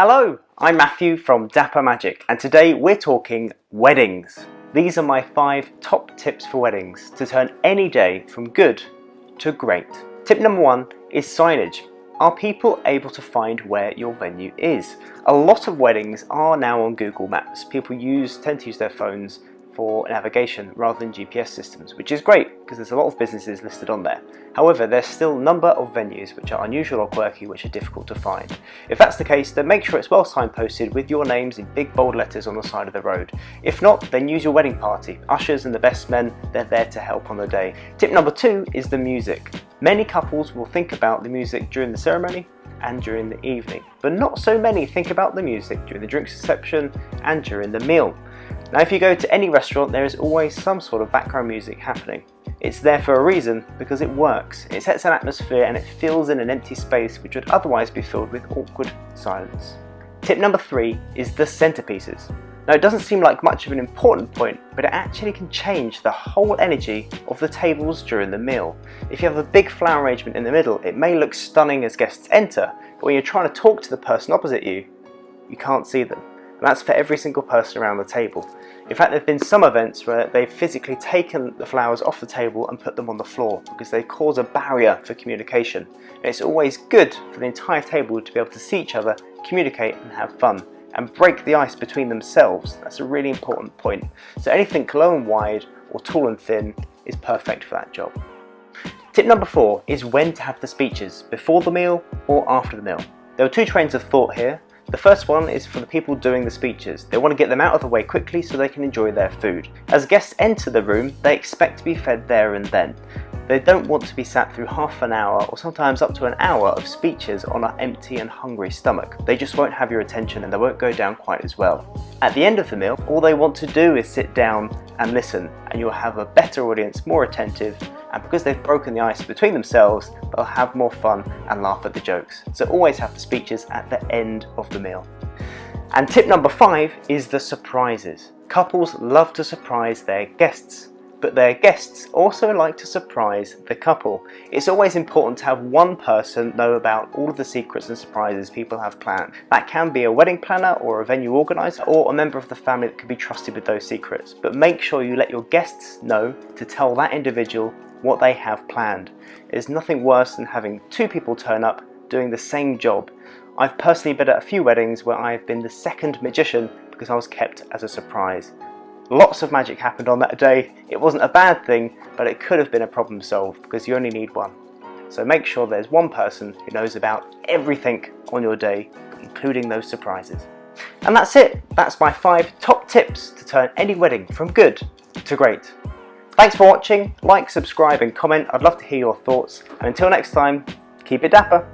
Hello, I'm Matthew from Dapper Magic, and today we're talking weddings. These are my 5 top tips for weddings to turn any day from good to great. Tip number 1 is signage. Are people able to find where your venue is? A lot of weddings are now on Google Maps. People tend to use their phones for navigation rather than GPS systems, which is great because there's a lot of businesses listed on there. However, there's still a number of venues which are unusual or quirky which are difficult to find. If that's the case, then make sure it's well signposted with your names in big bold letters on the side of the road. If not, then use your wedding party. Ushers and the best men, they're there to help on the day. Tip number 2 is the music. Many couples will think about the music during the ceremony and during the evening, but not so many think about the music during the drinks reception and during the meal. Now, if you go to any restaurant, there is always some sort of background music happening. It's there for a reason, because it works. It sets an atmosphere and it fills in an empty space which would otherwise be filled with awkward silence. Tip number 3 is the centerpieces. Now, it doesn't seem like much of an important point, but it actually can change the whole energy of the tables during the meal. If you have a big flower arrangement in the middle, it may look stunning as guests enter, but when you're trying to talk to the person opposite you, you can't see them. And that's for every single person around the table. In fact, there have been some events where they've physically taken the flowers off the table and put them on the floor because they cause a barrier for communication. And it's always good for the entire table to be able to see each other, communicate and have fun, and break the ice between themselves. That's a really important point. So anything low and wide or tall and thin is perfect for that job. Tip number 4 is when to have the speeches, before the meal or after the meal. There are 2 trains of thought here. The first one is for the people doing the speeches. They want to get them out of the way quickly so they can enjoy their food. As guests enter the room, they expect to be fed there and then. They don't want to be sat through half an hour or sometimes up to an hour of speeches on an empty and hungry stomach. They just won't have your attention and they won't go down quite as well. At the end of the meal, all they want to do is sit down and listen, and you'll have a better audience, more attentive, and because they've broken the ice between themselves, they'll have more fun and laugh at the jokes. So always have the speeches at the end of the meal. And tip number 5 is the surprises. Couples love to surprise their guests, but their guests also like to surprise the couple. It's always important to have one person know about all of the secrets and surprises people have planned. That can be a wedding planner or a venue organizer or a member of the family that can be trusted with those secrets. But make sure you let your guests know to tell that individual what they have planned. There's nothing worse than having 2 people turn up doing the same job. I've personally been at a few weddings where I've been the second magician because I was kept as a surprise. Lots of magic happened on that day. It wasn't a bad thing, but it could have been a problem solved because you only need one. So make sure there's one person who knows about everything on your day, including those surprises. And that's it. That's my 5 top tips to turn any wedding from good to great. Thanks for watching. Like, subscribe and comment. I'd love to hear your thoughts. And until next time, keep it dapper.